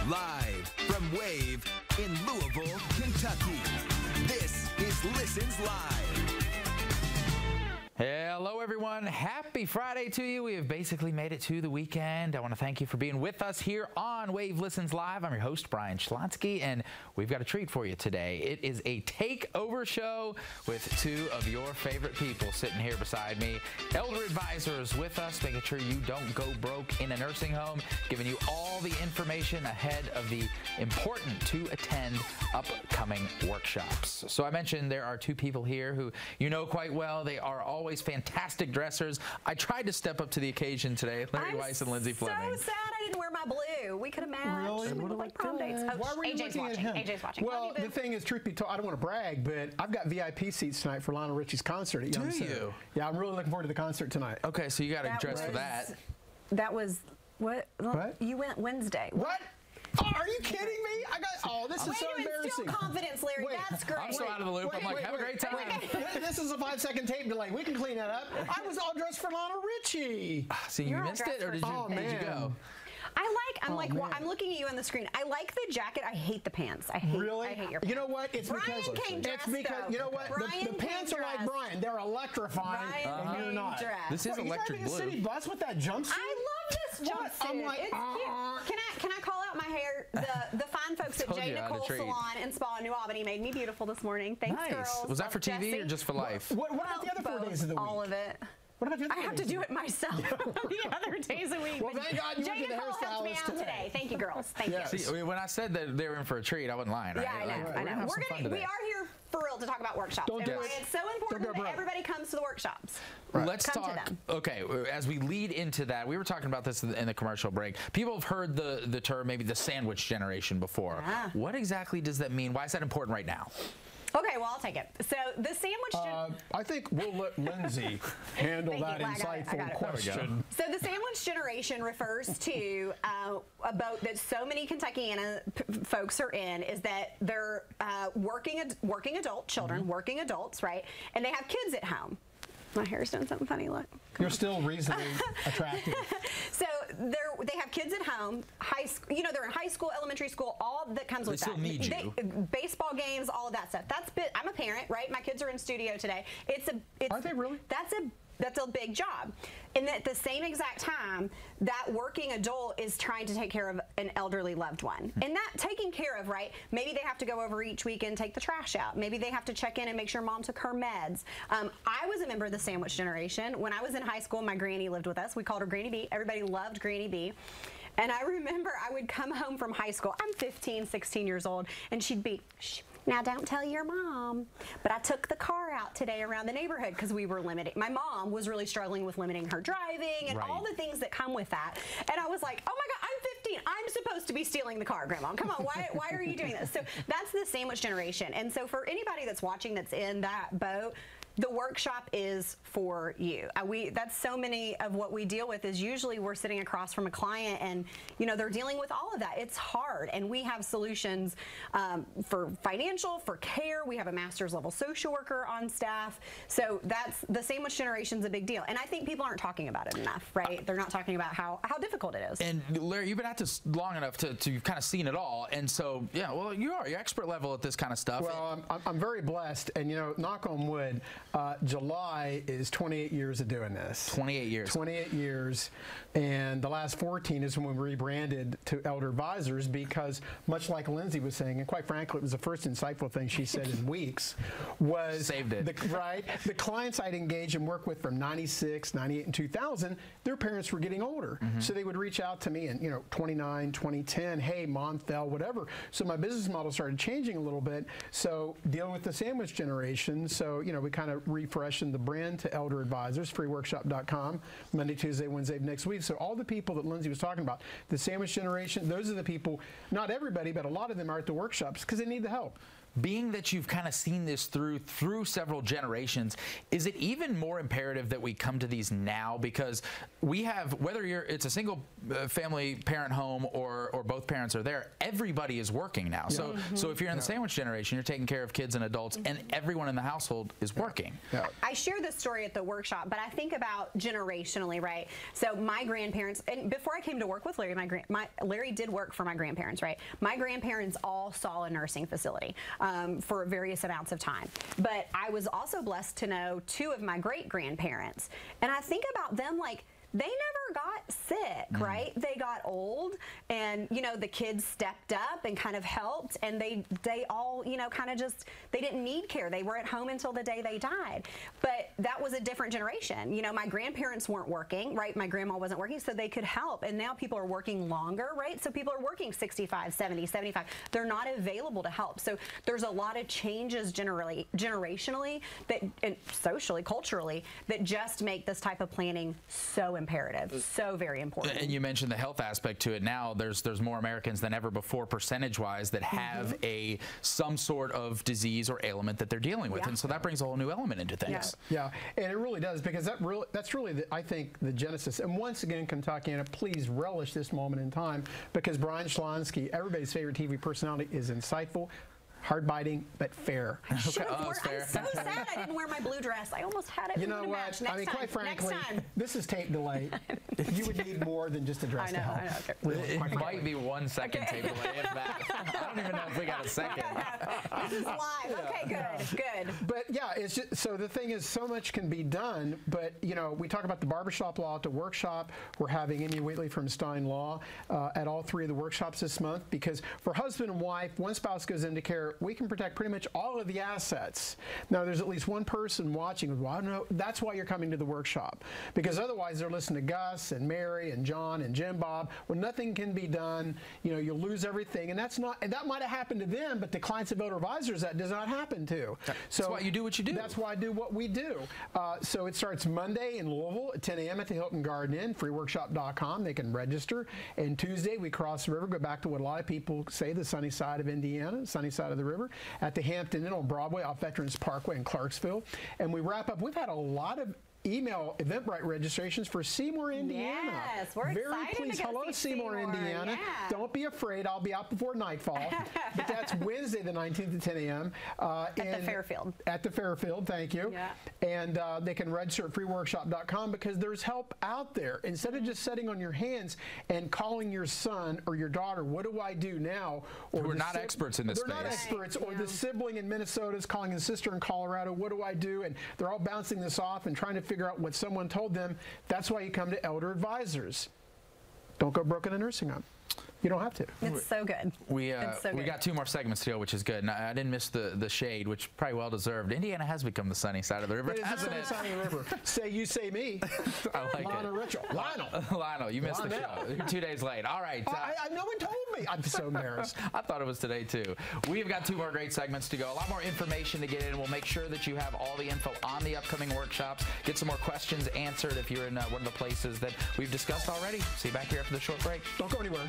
Live from Wave in Louisville, Kentucky. This is Listens Live. Hello, everyone. Happy Friday to you. We have basically made it to the weekend. I want to thank you for being with us here on Wave Listens Live. I'm your host, Brian Schlonsky, and we've got a treat for you today. It is a takeover show with two of your favorite people sitting here beside me. Elder advisors with us, making sure you don't go broke in a nursing home, giving you all the information ahead of the important to attend upcoming workshops. So I mentioned there are two people here who you know quite well. They are always fantastic dressers. I tried to step up to the occasion today. Larry Weiss and Lindsay Fleming. I'm so sad I didn't wear my blue. We could have matched. Really? We would like prom dates. Oh, Why were you AJ's looking watching. at him? AJ's watching. Well, the thing is, truth be told, I don't want to brag, but I've got VIP seats tonight for Lionel Richie's concert at Young Do Center. you? Yeah, I'm really looking forward to the concert tonight. Okay, so you got to dress for that. That was what? What? You went Wednesday. What? Oh, are you kidding me? This is so embarrassing. Still confidence, Larry. Wait, That's great. I'm so out of the loop. I'm like, have a great time. This is a 5-second tape delay. We can clean that up. I was all dressed for Lionel Richie. So you missed it, or did you go? I'm looking at you on the screen. I like the jacket. I hate the pants. I hate your pants. You know what? It's because you know what? The pants are like Brian. They're electrifying, and you're not. This is electric blue. You city bus with that jumpsuit? I love this jumpsuit. I'm like, it's cute. Can I call out my hair? The fine folks at J. Nicole Salon and Spa in New Albany made me beautiful this morning. Thanks, girls. Was that for TV or just for life? What about the other 4 days of the week? All of it. What about the other I have to do it myself the other days a week. Well, thank God you went to the Nicole helped me out today. Thank you, girls. Thank you. See, when I said that they were in for a treat, I wasn't lying, right? Yeah, I know. We are here for real to talk about workshops. Don't do it. It's so important that everybody comes to the workshops. Right. Let's talk. Okay, as we lead into that, we were talking about this in the commercial break. People have heard the term, maybe the sandwich generation before. What exactly does that mean? Why is that important right now? Okay, well, I'll take it. So the sandwich... I think we'll let Lindsay handle that insightful question. So the sandwich generation refers to a boat that so many Kentuckiana folks are in, is that they're working adult children, working adults, right? And they have kids at home. My hair's doing something funny, look. You're still reasonably attractive. So they have kids at home, high school, they're in high school, elementary school, all that comes with that. They still need you. Baseball games, all of that stuff. I'm a parent, right? My kids are in studio today. Are they really? That's a big job. And at the same exact time, that working adult is trying to take care of an elderly loved one. And that taking care of, right? Maybe they have to go over each week and take the trash out. Maybe they have to check in and make sure mom took her meds. I was a member of the sandwich generation. When I was in high school, my granny lived with us. We called her Granny B. Everybody loved Granny B. And I remember I would come home from high school. I'm 15, 16 years old, and she'd be, shh, now don't tell your mom, but I took the car out today around the neighborhood because we were limiting. My mom was really struggling with limiting her driving and all the things that come with that. And I was like, oh my God, I'm 15. I'm supposed to be stealing the car, Grandma. Come on, why are you doing this? So that's the sandwich generation. And so for anybody that's watching that's in that boat, the workshop is for you. That's so many of what we deal with is usually we're sitting across from a client and they're dealing with all of that. It's hard, and we have solutions for financial, for care. We have a master's level social worker on staff. So that's the sandwich generation's a big deal, and I think people aren't talking about it enough, right? They're not talking about how difficult it is. And Larry, you've been at this long enough to kind of seen it all, and so well, you're expert level at this kind of stuff. Well, I'm very blessed, and knock on wood. July is 28 years of doing this. 28 years. 28 years. And the last 14 is when we rebranded to Elder Advisors, because much like Lindsay was saying, and quite frankly, it was the first insightful thing she said in weeks, was saved it. The clients I'd engage and work with from 96, 98, and 2000, their parents were getting older. So they would reach out to me in 29, 2010, hey, mom fell, whatever. So my business model started changing a little bit. So dealing with the sandwich generation, so we kind of refreshed the brand to Elder Advisors, freeworkshop.com, Monday, Tuesday, Wednesday of next week. So all the people that Lindsay was talking about, the sandwich generation, those are the people, not everybody, but a lot of them are at the workshops because they need the help. being that you've kind of seen this through several generations, is it even more imperative that we come to these now? Because we have, whether it's a single family parent home or both parents are there, everybody is working now. So if you're in the sandwich generation, you're taking care of kids and adults, and everyone in the household is working. I share this story at the workshop, but I think about generationally, right? So my grandparents, and before I came to work with Larry, Larry did work for my grandparents, right? My grandparents all saw a nursing facility for various amounts of time. But I was also blessed to know 2 of my great-grandparents. And I think about them like, they never got sick, right? They got old, and the kids stepped up and kind of helped, and they all kind of just, they didn't need care. They were at home until the day they died. But that was a different generation. My grandparents weren't working, right? My grandma wasn't working, so they could help. And now people are working longer, right? So people are working 65, 70, 75. They're not available to help. So there's a lot of changes generationally that, and socially, culturally, that just make this type of planning so imperative, so very important. And you mentioned the health aspect to it. Now there's more Americans than ever before, percentage-wise, that have some sort of disease or ailment that they're dealing with, and so that brings a whole new element into things. Yeah, and it really does, because that's really I think the genesis. And once again, Kentuckiana, please relish this moment in time, because Brian Schlonsky, everybody's favorite TV personality, is insightful, hard-biting, but fair. I should have worn, I'm so sad I didn't wear my blue dress. I almost had it. You know what? I mean, quite frankly, this is tape delay. You would need more than just a dress to help. I know. Okay. Really, it might be 1 second tape delay. If that. I don't even know if we got a second. This is live. Okay, good. But yeah, it's just, so the thing is, so much can be done. But we talk about the barbershop law at the workshop. We're having Amy Wheatley from Stein Law at all 3 of the workshops this month, because for husband and wife, one spouse goes into care, we can protect pretty much all of the assets. Now, there's at least one person watching. Well, I don't know. That's why you're coming to the workshop, because otherwise they're listening to Gus and Mary and John and Jim Bob. Well, nothing can be done. You'll lose everything, and that's not. And that might have happened to them, but the clients of elder advisors, that does not happen to. So that's why you do what you do. That's why I do what we do. So it starts Monday in Louisville at 10 a.m. at the Hilton Garden Inn. Freeworkshop.com. They can register. And Tuesday we cross the river, go back to what a lot of people say, the sunny side of Indiana, sunny side of the river, at the Hampton Inn on Broadway off Veterans Parkway in Clarksville. And we wrap up. We've had a lot of email Eventbrite registrations for Seymour, Indiana. Yes, we're very excited pleased. to go Hello, see Seymour, Indiana. Yeah. Don't be afraid. I'll be out before nightfall. But that's Wednesday, the 19th at 10 a.m. At the Fairfield. At the Fairfield, thank you. Yeah. And they can register at freeworkshop.com, because there's help out there. Instead of just sitting on your hands and calling your son or your daughter, what do I do now? Or we're not experts in this space. They're not experts. Or the sibling in Minnesota is calling his sister in Colorado, what do I do? And they're all bouncing this off and trying to figure out what someone told them. That's why you come to elder advisors. Don't go broke in a nursing home. You don't have to. It's so good. We got 2 more segments to go, which is good. And I didn't miss the shade, which probably well deserved. Indiana has become the sunny side of the river, It is the sunny side of the river. Say you, say me. I like Lionel it. Richard. Lionel. Lionel, you missed the show. You're 2 days late. All right. No one told me. I'm so embarrassed. I thought it was today, too. We've got 2 more great segments to go. A lot more information to get in. We'll make sure that you have all the info on the upcoming workshops. Get some more questions answered if you're in one of the places that we've discussed already. See you back here after the short break. Don't go anywhere.